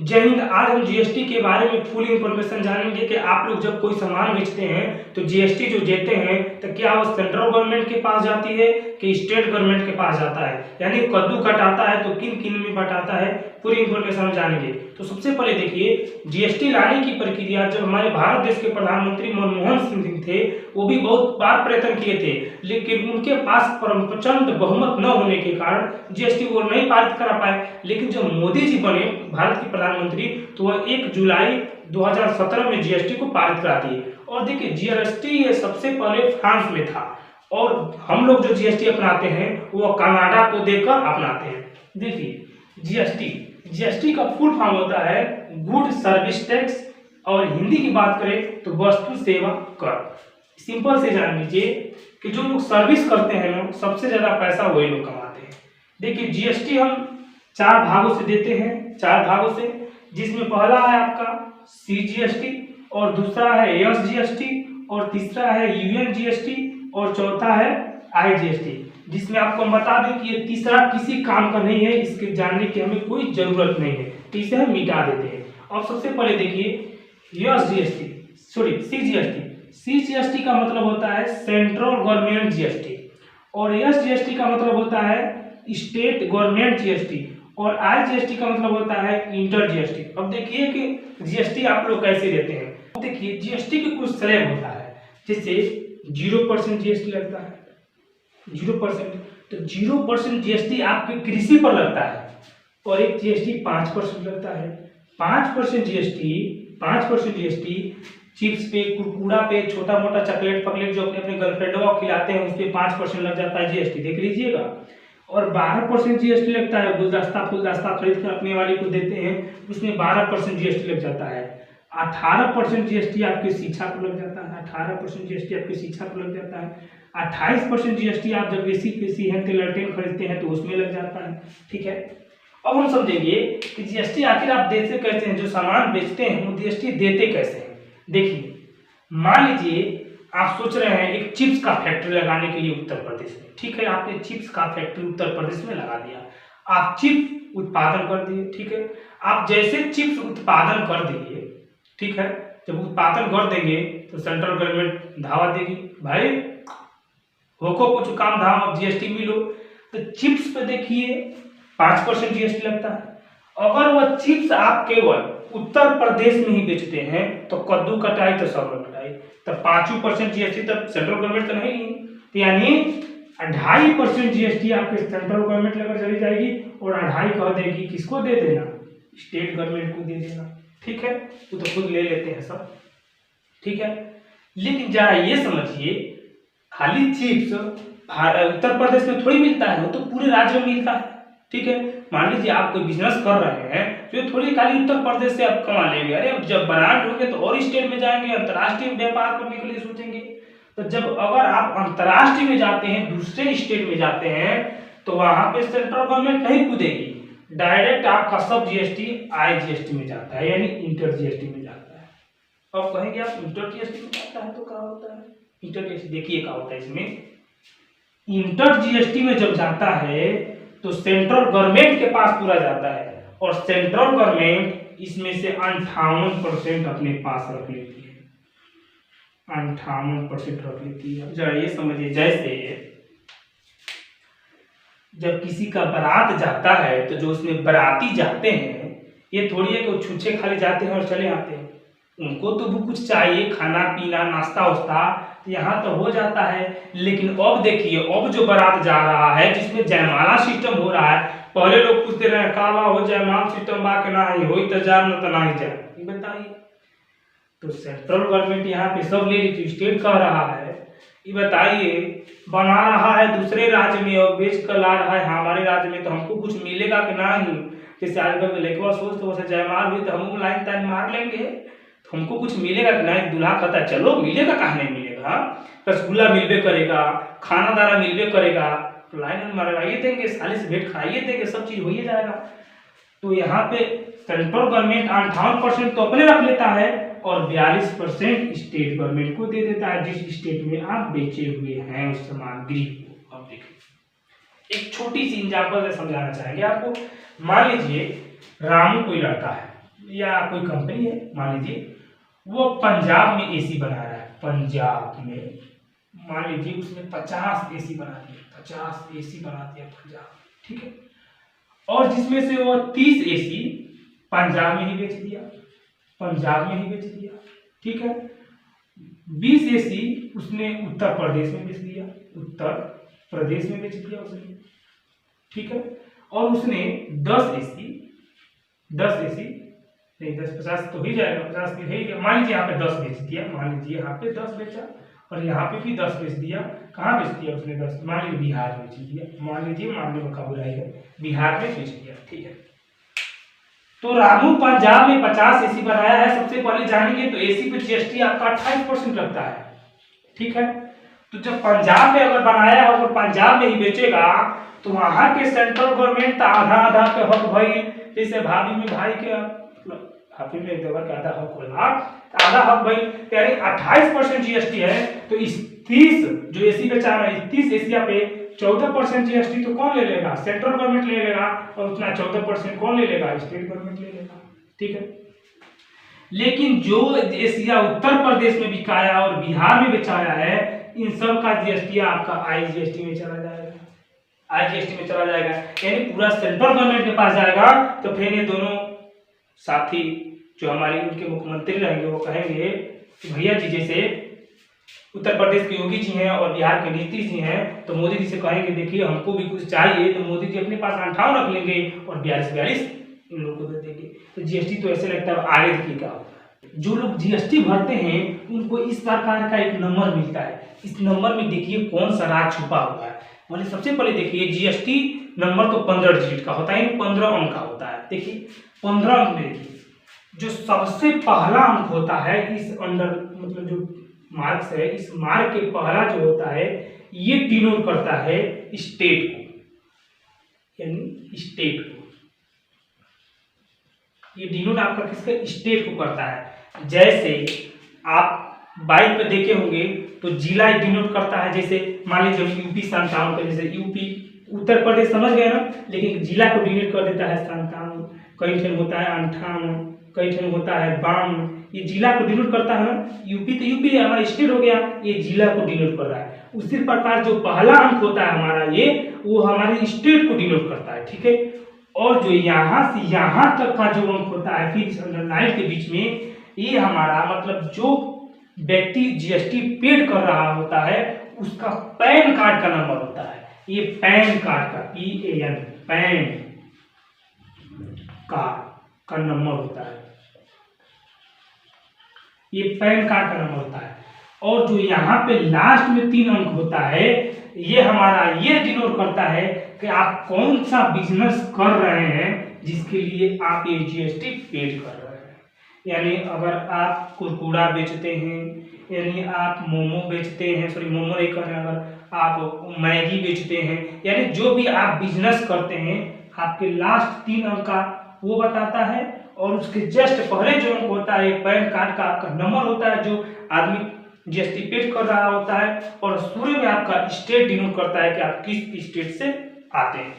जय हिंद। आज हम जीएसटी के बारे में फुल इंफॉर्मेशन जानेंगे कि आप लोग जब कोई सामान बेचते हैं तो जीएसटी जो देते हैं तो क्या वो सेंट्रल गवर्नमेंट के पास जाती है कि स्टेट गवर्नमेंट के पास जाता है, यानी कद्दू कटाता है तो किन किन में बटाता है, पूरी इंफॉर्मेशन हम जानेंगे। तो सबसे पहले देखिए, जीएसटी लाने की प्रक्रिया जब हमारे भारत देश के प्रधानमंत्री मनमोहन सिंह थे वो भी बहुत बार प्रयत्न किए थे, लेकिन उनके पास प्रचंड बहुमत न होने के कारण जीएसटी वो नहीं पारित करा पाए। लेकिन जब मोदी जी बने भारत के प्रधानमंत्री तो वह 1 जुलाई 2017 में जीएसटी को पारित करा दिए। और देखिए, जीएसटी ये सबसे पहले फ्रांस में था और हम लोग जो जीएसटी अपनाते हैं वो कनाडा को देकर अपनाते हैं। देखिए, जीएसटी का फुल फॉर्म होता है गुड सर्विस टैक्स, और हिंदी की बात करें तो वस्तु सेवा कर। सिंपल से जान लीजिए कि जो लोग सर्विस करते हैं ना, सबसे ज्यादा पैसा वही लोग कमाते हैं। देखिए, जीएसटी हम 4 भागों से देते हैं, 4 भागों से, जिसमें पहला है आपका सीजीएसटी, और दूसरा है एसजीएसटी, और तीसरा है यूएनजीएसटी, और चौथा है आईजीएसटी। जिसमें आपको हम बता दें कि ये तीसरा किसी काम का नहीं है, इसके जानने की हमें कोई जरूरत नहीं है, तो इसे हम मिटा देते हैं। और सबसे पहले देखिए सीजीएसटी का मतलब होता है सेंट्रल गवर्नमेंट जीएसटी, और एसजीएसटी का मतलब होता है स्टेट गवर्नमेंट जीएसटी, और आईजीएसटी का मतलब होता है इंटर जीएसटी। अब देखिए कि जीएसटी आप लोग कैसे देते हैं। देखिए, जीएसटी के कुछ स्लैब होता है, जैसे 0% जीएसटी लगता है, 0%, तो 0% जीएसटी आपके कृषि पर लगता है, और एक जीएसटी 5% लगता है। 5% जीएसटी चिप्स पे, कुरकुरा पे, छोटा मोटा चॉकलेट पकलेट जो अपने गर्लफ्रेंड को खिलाते हैं उस पर 5% लग जाता है जीएसटी, देख लीजिएगा। और 12% जीएसटी लगता है, गुलदस्ता फुलदस्ता खरीद कर अपने वाले को देते हैं, उसमें 12% जीएसटी लग जाता है। 18% जीएसटी आपकी शिक्षा पर लग जाता है, 18% जीएसटी आपकी शिक्षा पर लग जाता है। 28% जीएसटी आप जब एसी है ललटेन खरीदते हैं तो उसमें लग जाता है। ठीक है, अब हम समझेंगे कि जीएसटी आखिर आप देते कैसे हैं, जो सामान बेचते हैं वो जीएसटी देते कैसे हैं। देखिए, मान लीजिए आप सोच रहे हैं एक चिप्स का फैक्ट्री लगाने के लिए उत्तर प्रदेश में, ठीक है, आपने चिप्स का फैक्ट्री उत्तर प्रदेश में लगा दिया, आप चिप्स उत्पादन कर दिए। ठीक है, आप जैसे चिप्स उत्पादन कर दिए, ठीक है, जब उत्पादन कर देंगे तो सेंट्रल गवर्नमेंट धावा देगी, भाई होको कुछ काम धाम, अब जीएसटी मिलो। तो चिप्स पे देखिए 5% जीएसटी लगता है। अगर वह चिप्स आप केवल उत्तर प्रदेश में ही बेचते हैं तो कद्दू कटाई तो सब कटाई, तो 5% जीएसटी तब सेंट्रल गवर्नमेंट तो नहीं, तो यानी 2.5% जीएसटी आपके सेंट्रल गवर्नमेंट लेकर चली जाएगी, और 2.5 कह देगी किसको दे देना, स्टेट गवर्नमेंट को दे देना। ठीक है, वो तो खुद ले लेते हैं सब। ठीक है, लेकिन जरा ये समझिए, खाली चिप्स उत्तर प्रदेश में थोड़ी मिलता है, वो तो पूरे राज्य में मिलता है। ठीक है, मान लीजिए आप कोई बिजनेस कर रहे हैं तो ये थोड़ी खाली उत्तर प्रदेश से आप कमा लेंगे, अरे जब ब्रांड होंगे तो और स्टेट में जाएंगे, अंतर्राष्ट्रीय व्यापार करने के लिए सोचेंगे। तो जब अगर आप अंतर्राष्ट्रीय में जाते हैं, दूसरे स्टेट में जाते हैं, तो वहां पे सेंट्रल गवर्नमेंट नहीं कूदेगी, डायरेक्ट आपका सब जीएसटी आईजीएसटी में जाता है, यानी इंटर जीएसटी में जाता है। अब कहेंगे आप इंटर जीएसटी में जाता है तो क्या होता है इंटर जीएसटी, देखिए क्या होता है इसमें। इंटर जीएसटी में जब जाता है तो सेंट्रल गवर्नमेंट के पास पूरा जाता है, और सेंट्रल गवर्नमेंट इसमें से 58% अपने पास रख लेती है, 58% रख लेती है। जरा ये समझिए, जैसे जब किसी का बारात जाता है तो जो उसमें बाराती जाते हैं, ये थोड़ी है कि वो छुच्छे खाली जाते हैं और चले आते हैं, उनको तो भी कुछ चाहिए, खाना पीना नाश्ता वास्ता, यहाँ तो हो जाता है। लेकिन अब देखिए, अब जो बारात जा रहा है जिसमें जयमाला सिस्टम हो रहा है, पहले लोग पूछते रहे कावा हो जयमाला सिस्टम बा के ना ही हो तो जाए न तो ना ही जाए, ये बताइए। तो सेंट्रल गवर्नमेंट यहाँ पे सब ले लीजिए, स्टेट कह रहा है, ये बताइए बना रहा है दूसरे राज्य में और बेच कर ला रहा है हमारे राज्य में, तो हमको कुछ मिलेगा कि ना ही। जैसे आजकल लेखवा सोच तो वैसे जयमाल हुई तो हम लाइन ताइन मार लेंगे, तो हमको कुछ मिलेगा कि नहीं, दूल्हा कहता है चलो मिलेगा, कहाँ नहीं मिलेगा, रसगुल्ला मिलबे करेगा, खाना दाना मिलबे करेगा, तो लाइन मारेगा, ये देंगे, साली से भेंट खाइए देंगे, सब चीज हो ही जाएगा। तो यहाँ पे सेंट्रल गवर्नमेंट 58% तो अपने रख लेता है, और 42% स्टेट गवर्नमेंट को दे देता है, जिस स्टेट में आप बेचे हुए हैं उस सामग्री को। अब देखिए, एक छोटी सी एग्जांपल से समझाना चाहेंगे आपको। मान लीजिए रामू कोई लड़का है, या कोई कंपनी है मान लीजिए, वो पंजाब में एसी बना रहा है, पंजाब में मान लीजिए उसने 50 एसी बना दिया, 50 एसी बना दिया पंजाब, ठीक है। और जिसमें से वो 30 एसी पंजाब में ही बेच दिया, पंजाब में ही बेच दिया, ठीक है। 20 एसी उसने उत्तर प्रदेश में बेच दिया, उत्तर प्रदेश में बेच दिया उसने, ठीक है। और उसने 10 एसी नहीं 10 50 तो ही जाएगा, 50 भी है ही, मान लीजिए यहाँ पे 10 बेच दिया, मान लीजिए यहाँ पे 10 बेचा और यहाँ पे भी 10 बेच दिया। कहाँ बेच दिया उसने 10? मान लीजिए बिहार में बेच दिया, मान लीजिए मानने में का बुलाएगा, बिहार में बेच दिया, ठीक है। तो रामू पंजाब में 50 एसी बनाया है। सबसे पहले जानेंगे तो एसी पे जीएसटी आपका 28% लगता है, ठीक है। तो जब पंजाब में अगर बनाया और पंजाब में ही बेचेगा तो वहां के सेंट्रल गवर्नमेंट तो आधा आधा पे हक भाई, जैसे भाभी में भाई के भाभी में देवर का आधा हक होगा, आधा हक भाई, यानी 28% जीएसटी है। तो इस 30 जो एसी बेचा रहा है, 30 एशिया पे 14% जीएसटी तो कौन ले लेगा? सेंट्रल गवर्नमेंट ले लेगा। और उतना 14% कौन ले लेगा? स्टेट गवर्नमेंट ले लेगा, ठीक है। लेकिन जो एशिया उत्तर प्रदेश में बिकाया और बिहार में बेचाया है, इन सब का जीएसटी आपका आईजीएसटी में चला जाएगा, आईजीएसटी में चला जाएगा, यानी पूरा सेंट्रल गवर्नमेंट के पास जाएगा। तो फिर ये दोनों साथी जो हमारे उनके मुख्यमंत्री रहेंगे वो कहेंगे कि भैया जी, जैसे उत्तर प्रदेश के योगी जी हैं और बिहार के नीतीश जी हैं, तो मोदी जी से कहेंगे देखिए हमको भी कुछ चाहिए, तो मोदी जी अपने पास 58 रख लेंगे और 42 इन लोगों को दे देंगे। तो जीएसटी तो ऐसे लगता है आगे देखिए क्या होता है। जो लोग जीएसटी भरते हैं उनको इस प्रकार का एक नंबर मिलता है। इस नंबर में देखिए कौन सा राज छुपा हुआ है। मतलब सबसे पहले देखिए जीएसटी नंबर तो 15 डिजिट का होता है, 15 अंक का होता है। देखिए 15 अंक में देखिए जो सबसे पहला अंक होता है इस अंडर, मतलब जो मार्क्स है, इस मार्क के पहला जो होता है ये डिनोट करता है स्टेट को, यानी स्टेट को। ये डिनोट आपका किसका? स्टेट को करता है। जैसे आप बाइक पे देखे होंगे तो जिला डिनोट करता है, जैसे मान लीजिए यूपी 57 जैसे यूपी उत्तर प्रदेश समझ गए ना, लेकिन जिला को डिनोट कर देता है 57, कई ठन होता है 58, कई ठन होता है 52। ये जिला को डिनोट करता है ना। यूपी तो यूपी हमारा स्टेट हो गया, ये जिला को डिनोट कर रहा है। उसी प्रकार जो पहला अंक होता है हमारा ये, वो हमारे स्टेट को डिनोट करता है, ठीक है। और जो यहाँ से यहाँ तक का जो अंक होता है फिर अंडरलाइन के बीच में, ये हमारा मतलब जो व्यक्ति जीएसटी पेड कर रहा होता है उसका पैन कार्ड का नंबर होता है। ये पैन कार्ड का PAN पैन कार्ड का नंबर होता है, ये पैन कार्ड का नंबर होता है। और जो यहाँ पे लास्ट में 3 अंक होता है, ये हमारा ये डिनोट करता है कि आप कौन सा बिजनेस कर रहे हैं जिसके लिए आप ये जीएसटी पेड कर रहे हैं। यानी अगर आप कुरकुरा बेचते हैं, यानी आप मोमो बेचते हैं, सॉरी मोमो नहीं कर रहे हैं, अगर आप मैगी बेचते हैं, यानी जो भी आप बिजनेस करते हैं, आपके लास्ट 3 अंक का वो बताता है। और उसके जस्ट पहले जो अंक होता है पैन कार्ड का आपका नंबर होता है जो आदमी जीएसटी पेड कर रहा होता है। और शुरू में आपका स्टेट डिनोट करता है कि आप किस स्टेट से आते हैं।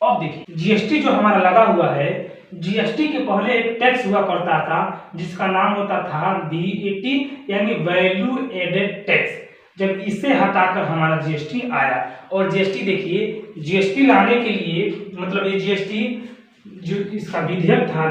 अब देखिए जीएसटी जो हमारा लगा हुआ है, जीएसटी के पहले एक टैक्स हुआ करता था जिसका नाम होता था VAT, यानी वैल्यू एडेड टैक्स। जब इसे हटाकर हमारा जीएसटी आया, और जीएसटी देखिए जीएसटी लाने के लिए मतलब ये जीएसटी जो इसका विधेयक था,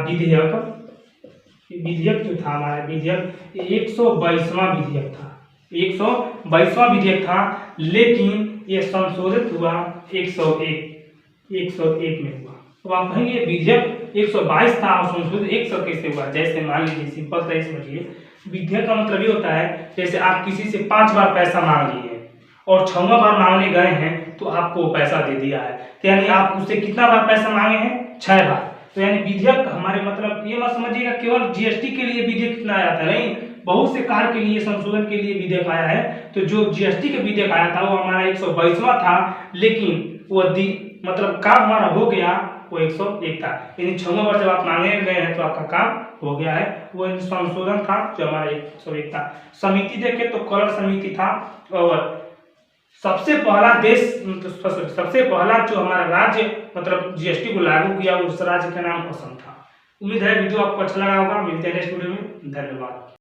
विधेयक जो था हमारा विधेयक 122वां विधेयक था, 122वां विधेयक था। लेकिन ये संशोधित हुआ 101 में हुआ। तो आप कहेंगे विधेयक 122 था और संशोधित 100 कैसे हुआ? जैसे मान लीजिए सिंपल सा समझिए, विधेयक का मतलब ये होता है जैसे आप किसी से 5 बार पैसा मांग लिए और 6वां बार मांगने गए हैं तो आपको पैसा दे दिया है, तो यानी आप उससे कितना बार पैसा मांगे हैं? 6 बार। तो यानी विधेयक हमारे मतलब ये मत समझिएगा केवल जीएसटी के लिए विधेयक कितना आया था, नहीं, बहुत से कार्य के लिए संशोधन के लिए विधेयक आया है। तो जो जीएसटी का विधेयक आया था वो हमारा 122वां था, लेकिन वो मतलब काम हमारा हो गया वो 101 था। यानी 6वां बार जब आप मांगने गए हैं तो आपका काम हो गया है, वो संशोधन था जो हमारा 101 था। समिति देखे तो कलर समिति था। और सबसे पहला देश सबसे पहला जो हमारा राज्य मतलब जीएसटी को लागू किया उस राज्य का नाम असम था। उम्मीद है वीडियो आपको अच्छा लगा होगा। मिलते हैं नेक्स्ट वीडियो में। धन्यवाद।